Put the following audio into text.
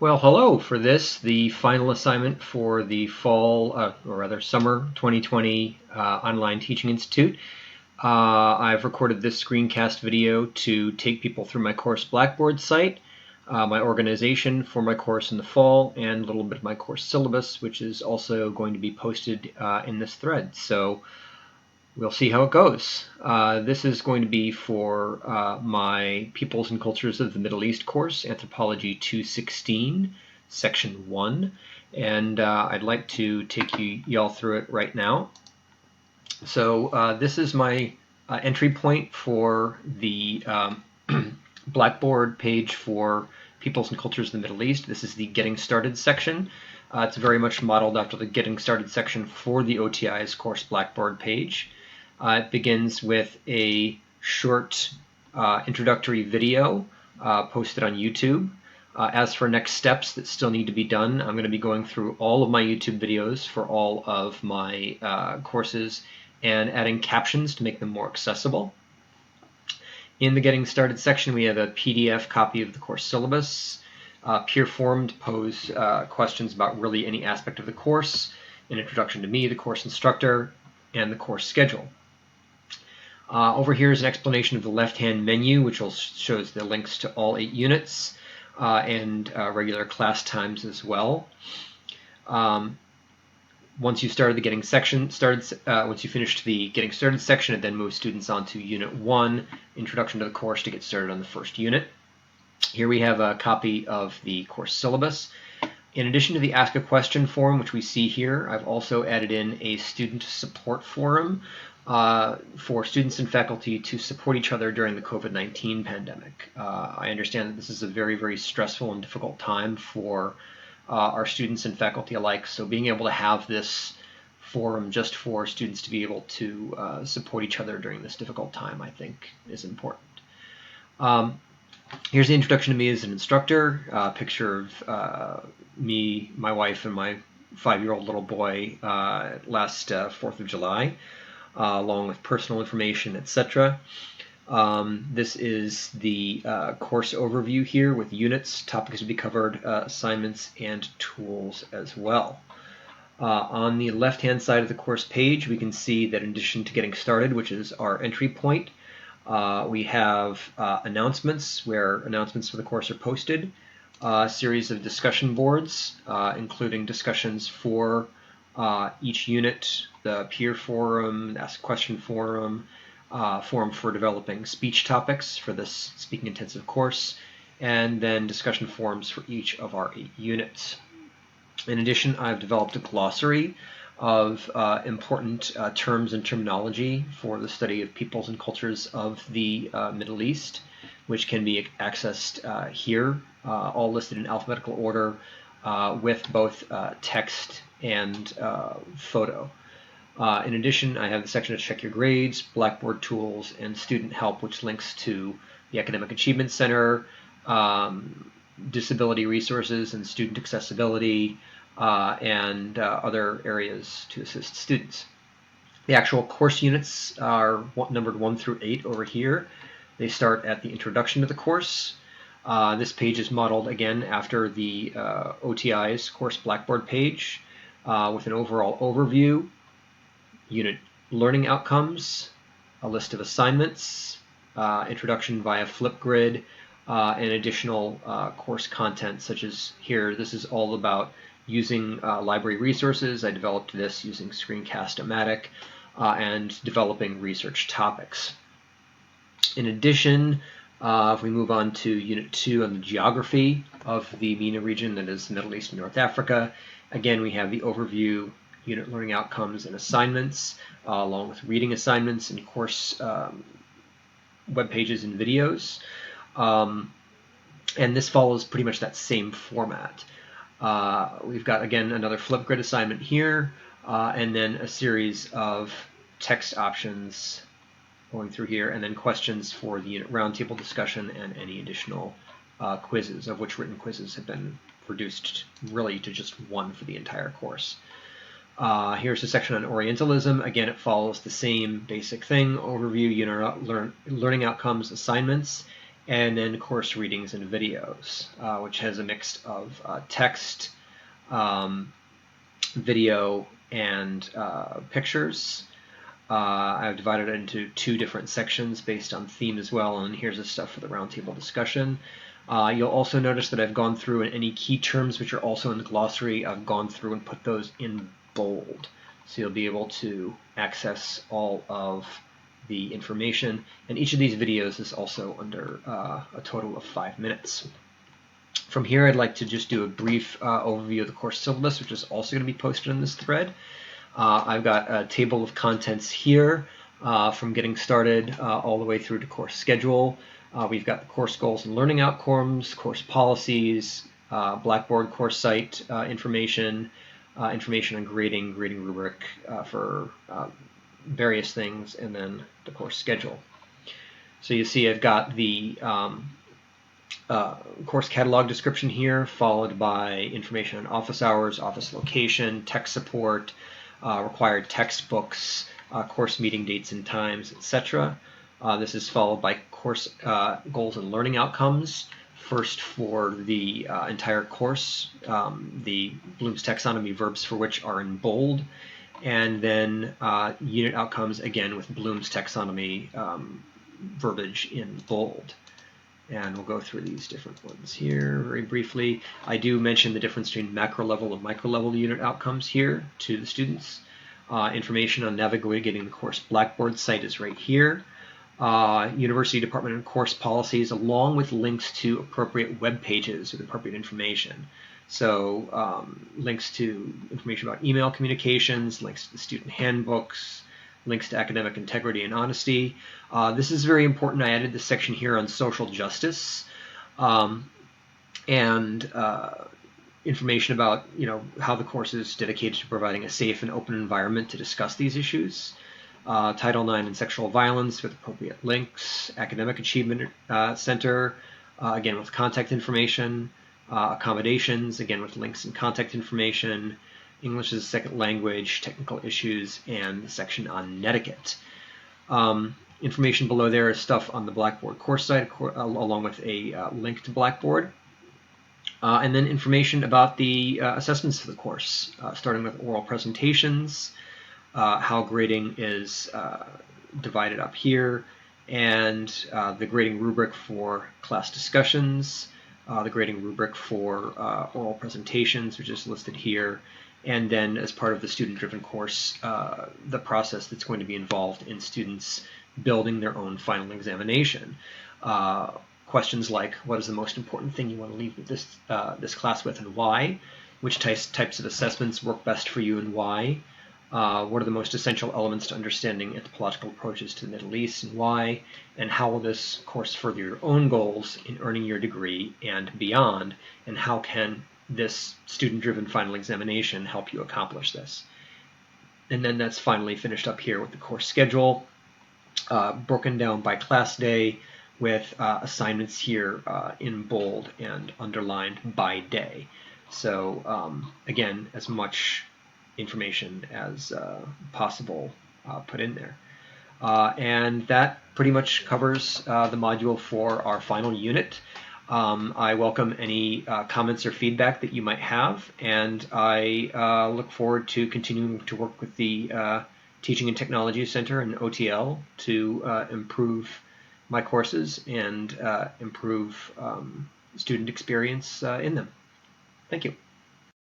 Well, hello for this, the final assignment for the fall, or rather summer 2020 Online Teaching Institute. I've recorded this screencast video to take people through my course Blackboard site, my organization for my course in the fall, and a little bit of my course syllabus, which is also going to be posted in this thread. So we'll see how it goes. This is going to be for my Peoples and Cultures of the Middle East course, Anthropology 216, Section 1. And I'd like to take y'all through it right now. So this is my entry point for the Blackboard page for Peoples and Cultures of the Middle East. This is the Getting Started section. It's very much modeled after the Getting Started section for the OTI's course Blackboard page. It begins with a short introductory video posted on YouTube. As for next steps that still need to be done, I'm going to be going through all of my YouTube videos for all of my courses and adding captions to make them more accessible. In the Getting Started section, we have a PDF copy of the course syllabus, peer forum to pose questions about really any aspect of the course, an introduction to me, the course instructor, and the course schedule. Over here is an explanation of the left-hand menu, which shows the links to all 8 units and regular class times as well. Once you started the once you finished the Getting Started section, it then moves students on to Unit 1, Introduction to the Course, to get started on the first unit. Here we have a copy of the course syllabus. In addition to the Ask a Question forum, which we see here, I've also added in a student support forum for students and faculty to support each other during the COVID-19 pandemic. I understand that this is a very, very stressful and difficult time for our students and faculty alike, so being able to have this forum just for students to be able to support each other during this difficult time, I think, is important. Here's the introduction to me as an instructor, a picture of me, my wife, and my 5-year-old little boy last 4th of July. Along with personal information, etc. This is the course overview here with units, topics to be covered, assignments, and tools as well. On the left-hand side of the course page, we can see that in addition to Getting Started, which is our entry point, we have announcements, where announcements for the course are posted, a series of discussion boards, including discussions for each unit, the peer forum, Ask a Question forum, forum for developing speech topics for this speaking intensive course, and then discussion forums for each of our 8 units. In addition, I've developed a glossary of important terms and terminology for the study of peoples and cultures of the Middle East, which can be accessed here, all listed in alphabetical order with both text and photo. In addition, I have the section to check your grades, Blackboard tools, and student help, which links to the Academic Achievement Center, disability resources and student accessibility, and other areas to assist students. The actual course units are numbered 1 through 8 over here. They start at the introduction to the course. This page is modeled again after the OTI's course Blackboard page with an overall overview, unit learning outcomes, a list of assignments, introduction via Flipgrid, and additional course content, such as here. This is all about using library resources. I developed this using Screencast-O-Matic and developing research topics. In addition, if we move on to Unit 2 on the geography of the MENA region, that is the Middle East and North Africa, again, we have the overview, unit learning outcomes, and assignments, along with reading assignments and course web pages and videos. And this follows pretty much that same format. We've got, again, another Flipgrid assignment here, and then a series of text options going through here, and then questions for the unit roundtable discussion and any additional quizzes, of which written quizzes have been reduced really to just 1 for the entire course. Here's a section on Orientalism. Again, it follows the same basic thing, overview, unit learning outcomes, assignments, and then course readings and videos, which has a mix of text, video, and pictures. I've divided it into 2 different sections based on theme as well, and here's the stuff for the roundtable discussion. You'll also notice that I've gone through, and any key terms which are also in the glossary, I've gone through and put those in bold. So you'll be able to access all of the information, and each of these videos is also under a total of 5 minutes. From here, I'd like to just do a brief overview of the course syllabus, which is also going to be posted in this thread. I've got a table of contents here from getting started all the way through to course schedule. We've got the course goals and learning outcomes, course policies, Blackboard course site information, information on grading rubric for various things, and then the course schedule. So you see I've got the course catalog description here, followed by information on office hours, office location, tech support, required textbooks, course meeting dates and times, etc. This is followed by course goals and learning outcomes. First for the entire course, the Bloom's taxonomy verbs for which are in bold, and then unit outcomes again with Bloom's taxonomy verbiage in bold. And we'll go through these different ones here very briefly. I do mention the difference between macro level and micro level unit outcomes here to the students. Information on navigating the course Blackboard site is right here. University Department and course policies, along with links to appropriate web pages with appropriate information. So links to information about email communications, links to the student handbooks, links to academic integrity and honesty. This is very important. I added this section here on social justice and information about how the course is dedicated to providing a safe and open environment to discuss these issues. Title IX and sexual violence with appropriate links. Academic Achievement Center, again with contact information. Accommodations, again with links and contact information. English as a second language, technical issues, and the section on netiquette. Information below there is stuff on the Blackboard course site, along with a link to Blackboard. And then information about the assessments for the course, starting with oral presentations, how grading is divided up here, and the grading rubric for class discussions, the grading rubric for oral presentations, which is listed here, and then as part of the student-driven course, the process that's going to be involved in students building their own final examination. Questions like, what is the most important thing you want to leave this class with and why? Which types of assessments work best for you and why? What are the most essential elements to understanding anthropological approaches to the Middle East and why? And how will this course further your own goals in earning your degree and beyond? And how can this student-driven final examination help you accomplish this? And then that's finally finished up here with the course schedule, broken down by class day with assignments here in bold and underlined by day. So again, as much information as possible put in there. And that pretty much covers the module for our final unit. I welcome any comments or feedback that you might have, and I look forward to continuing to work with the Teaching and Technology Center and OTL to improve my courses and improve student experience in them. Thank you.